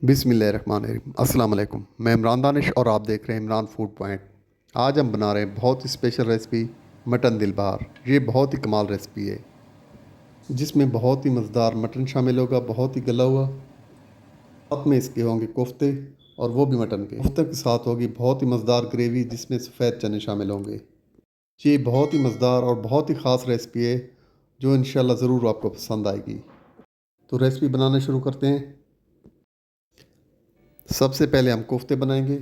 बिस्मिल्लाहिर्रहमानिर्रहीम। अस्सलाम वालेकुम। मैं इमरान दानिश और आप देख रहे हैं इमरान फूड पॉइंट। आज हम बना रहे हैं बहुत ही स्पेशल रेसिपी मटन दिल बहार। ये बहुत ही कमाल रेसिपी है जिसमें बहुत ही मज़ेदार मटन शामिल होगा, बहुत ही गला हुआ। साथ में इसके होंगे कोफ्ते और वो भी मटन के। कोफ्ते के साथ होगी बहुत ही मज़ेदार ग्रेवी जिसमें सफ़ेद चने शामिल होंगे। ये बहुत ही मज़ेदार और बहुत ही ख़ास रेसिपी है जो इंशाल्लाह ज़रूर आपको पसंद आएगी। तो रेसिपी बनाना शुरू करते हैं। सबसे पहले हम कोफ्ते बनाएंगे।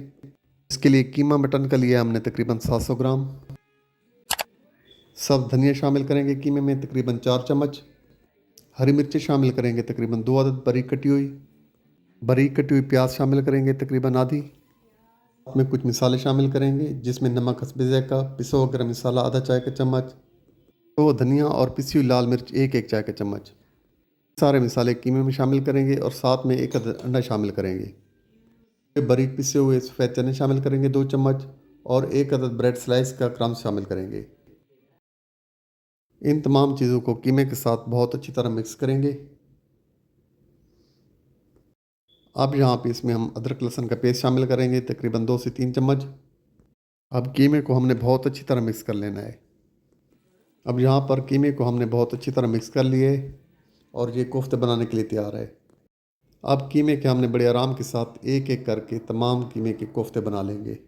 इसके लिए कीमा मटन का लिया हमने तकरीबन 700 ग्राम। सब धनिया शामिल करेंगे कीमे में तकरीबन 4 चम्मच। हरी मिर्ची शामिल करेंगे तकरीबन 2 अदद बारीक कटी हुई। बारीक कटी हुई प्याज शामिल करेंगे तकरीबन आधी। में कुछ मसाले शामिल करेंगे जिसमें नमक हस्बे ज़ायक़ा, पिसा हुआ गरम मसाला आधा चाय का चम्मच, तो धनिया और पिसी हुई लाल मिर्च एक चाय का चम्मच। सारे मसाले कीमे में शामिल करेंगे और साथ में एक अदद अंडा शामिल करेंगे। बारीक पिसे हुए सफ़ेद चने शामिल करेंगे 2 चम्मच और एक अदद ब्रेड स्लाइस का क्रम्स शामिल करेंगे। इन तमाम चीज़ों को कीमे के साथ बहुत अच्छी तरह मिक्स करेंगे। अब यहाँ पे इसमें हम अदरक लहसुन का पेस्ट शामिल करेंगे तकरीबन 2 से 3 चम्मच। अब कीमे को हमने बहुत अच्छी तरह मिक्स कर लेना है। अब यहाँ पर कीमे को हमने बहुत अच्छी तरह मिक्स कर लिए और ये कोफ्ते बनाने के लिए तैयार है। अब कीमे के हमने बड़े आराम के साथ एक एक करके तमाम कीमे के कोफ्ते बना लेंगे।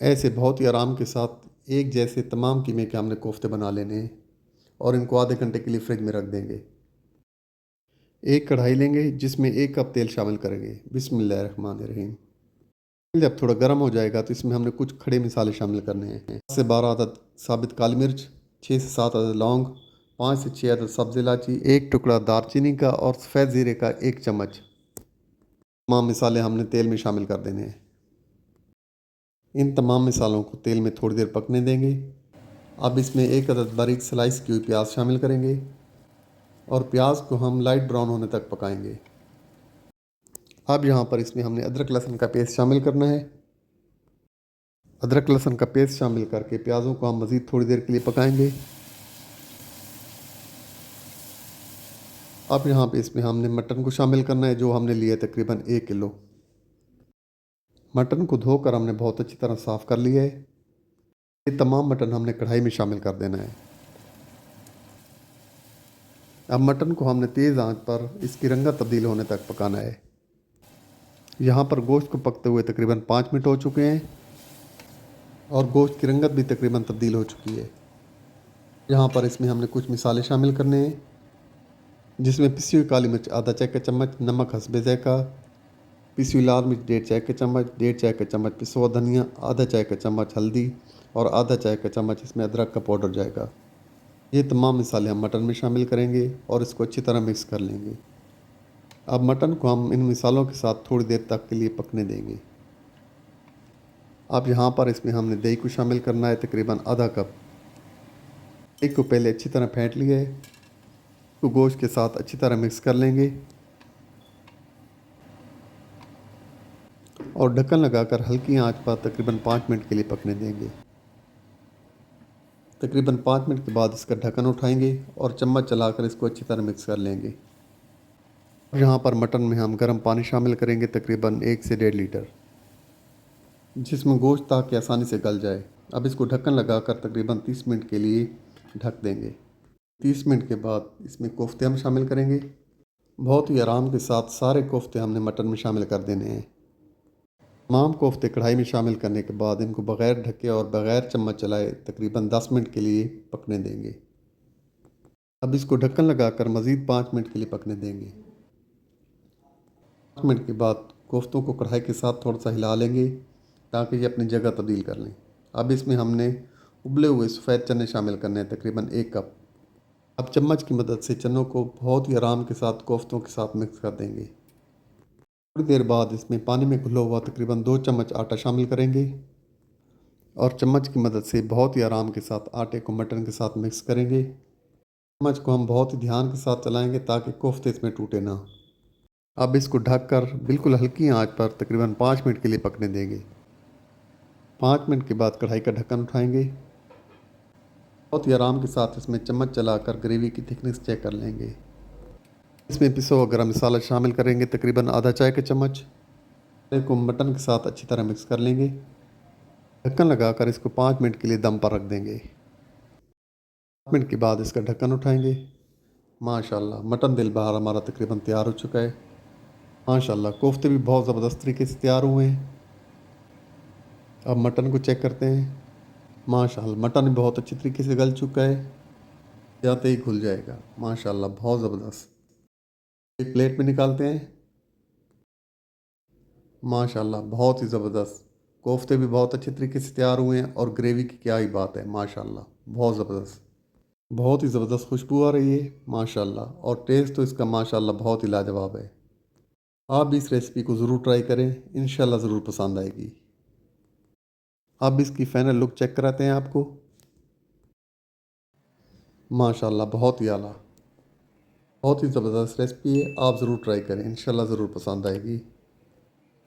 ऐसे बहुत ही आराम के साथ एक जैसे तमाम कीमे के हमने कोफ्ते बना लेने हैं और इनको आधे घंटे के लिए फ्रिज में रख देंगे। एक कढ़ाई लेंगे जिसमें 1 कप तेल शामिल करेंगे। बिस्मिल्लाहिर्रहमानिर्रहीम। तेल जब थोड़ा गर्म हो जाएगा तो इसमें हमने कुछ खड़े मसाले शामिल करने हैं। 10 से 12 अदद साबित काली मिर्च, 6 से 7 अदद लौंग, 5 से 6 अदद सब्ज़ इलायची, एक टुकड़ा दारचीनी का और सफ़ेद ज़ीरे का 1 चम्मच। तमाम मसाले हमने तेल में शामिल कर देने हैं। इन तमाम मसालों को तेल में थोड़ी देर पकने देंगे। अब इसमें एक अदद बारीक स्लाइस की हुई प्याज शामिल करेंगे और प्याज को हम लाइट ब्राउन होने तक पकाएंगे। अब यहाँ पर इसमें हमने अदरक लहसुन का पेस्ट शामिल करना है। अदरक लहसुन का पेस्ट शामिल करके प्याज़ों को हम मज़ीद थोड़ी देर के लिए पकाएंगे। अब यहाँ पे इसमें हमने मटन को शामिल करना है जो हमने लिया तकरीबन 1 किलो। मटन को धोकर हमने बहुत अच्छी तरह साफ़ कर लिया है। ये तमाम मटन हमने कढ़ाई में शामिल कर देना है। अब मटन को हमने तेज़ आंच पर इसकी रंगत तब्दील होने तक पकाना है। यहाँ पर गोश्त को पकते हुए तकरीबन 5 मिनट हो चुके हैं और गोश्त की रंगत भी तकरीबन तब्दील हो चुकी है। यहाँ पर इसमें हमने कुछ मसाले शामिल करने हैं जिसमें पिसी हुई काली मिर्च आधा चाय का चम्मच, नमक हस्बे ज़ायक़ा, पिसी हुई लाल मिर्च 1.5 चाय का चम्मच, 1.5 चाय का चम्मच पिसा हुआ धनिया, आधा चाय का चम्मच हल्दी और आधा चाय का चम्मच इसमें अदरक का पाउडर जाएगा। ये तमाम मसाले हम मटन में शामिल करेंगे और इसको अच्छी तरह मिक्स कर लेंगे। अब मटन को हम इन मसालों के साथ थोड़ी देर तक के लिए पकने देंगे। अब यहाँ पर इसमें हमने दही को शामिल करना है तकरीबन आधा कप। दही को पहले अच्छी तरह फेंट लिया है, तो गोश्त के साथ अच्छी तरह मिक्स कर लेंगे और ढक्कन लगाकर हल्की आंच पर तकरीबन 5 मिनट के लिए पकने देंगे। तकरीबन 5 मिनट के बाद इसका ढक्कन उठाएंगे और चम्मच चलाकर इसको अच्छी तरह मिक्स कर लेंगे। यहाँ पर मटन में हम गर्म पानी शामिल करेंगे तकरीबन 1 से 1.5 लीटर, जिसमें गोश्त ताकि आसानी से गल जाए। अब इसको ढक्कन लगाकर तकरीबन 30 मिनट के लिए ढक देंगे। 30 मिनट के बाद इसमें कोफ्ते हम शामिल करेंगे। बहुत ही आराम के साथ सारे कोफ्ते हमने मटन में शामिल कर देने हैं। तमाम कोफ्ते कढ़ाई में शामिल करने के बाद इनको बग़ैर ढके और बग़ैर चम्मच चलाए तकरीबन 10 मिनट के लिए पकने देंगे। अब इसको ढक्कन लगाकर मज़ीद 5 मिनट के लिए पकने देंगे। 5 मिनट के बाद कोफ्तों को कढ़ाई के साथ थोड़ा सा हिला लेंगे ताकि ये अपनी जगह तब्दील कर लें। अब इसमें हमने उबले हुए सफ़ेद चने शामिल करने हैं तकरीबन 1 कप। अब चम्मच की मदद से चनों को बहुत ही आराम के साथ कोफ्तों के साथ मिक्स कर देंगे। थोड़ी देर बाद इसमें पानी में घुला हुआ तकरीबन 2 चम्मच आटा शामिल करेंगे और चम्मच की मदद से बहुत ही आराम के साथ आटे को मटन के साथ मिक्स करेंगे। चम्मच को हम बहुत ही ध्यान के साथ चलाएंगे ताकि कोफ्ते इसमें टूटे ना। अब इसको ढककर बिल्कुल हल्की आंच पर तकरीबन 5 मिनट के लिए पकने देंगे। 5 मिनट के बाद कढ़ाई का ढक्कन उठाएंगे। बहुत ही आराम के साथ इसमें चम्मच चलाकर ग्रेवी की थिकनेस चेक कर लेंगे। इसमें पिसा हुआ गरम मसाला शामिल करेंगे तकरीबन आधा चाय का चम्मच। को मटन के साथ अच्छी तरह मिक्स कर लेंगे। ढक्कन लगाकर इसको 5 मिनट के लिए दम पर रख देंगे। 5 मिनट के बाद इसका ढक्कन उठाएंगे। माशाल्लाह मटन दिल बहार हमारा तकरीबन तैयार हो चुका है। माशाल्लाह कोफ्ते भी बहुत ज़बरदस्त तरीके से तैयार हुए हैं। अब मटन को चेक करते हैं। माशाल्लाह मटन भी बहुत अच्छी तरीके से गल चुका है, जाते ही घुल जाएगा। माशाल्लाह बहुत ज़बरदस्त। एक प्लेट में निकालते हैं। माशाल्लाह बहुत ही ज़बरदस्त। कोफ्ते भी बहुत अच्छे तरीके से तैयार हुए हैं और ग्रेवी की क्या ही बात है। माशाल्लाह बहुत ज़बरदस्त। बहुत ही ज़बरदस्त खुशबू आ रही है माशाल्लाह, और टेस्ट तो इसका माशाल्लाह बहुत ही लाजवाब है। आप भी इस रेसिपी को ज़रूर ट्राई करें, इंशाल्लाह ज़रूर पसंद आएगी। अब इसकी फ़ाइनल लुक चेक कराते हैं आपको। माशाल्लाह बहुत ही आला, बहुत ही ज़बरदस्त रेसिपी है। आप ज़रूर ट्राई करें, इंशाल्लाह ज़रूर पसंद आएगी।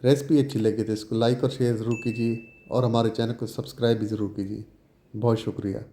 रेसिपी अच्छी लगे तो इसको लाइक और शेयर ज़रूर कीजिए और हमारे चैनल को सब्सक्राइब भी ज़रूर कीजिए। बहुत शुक्रिया।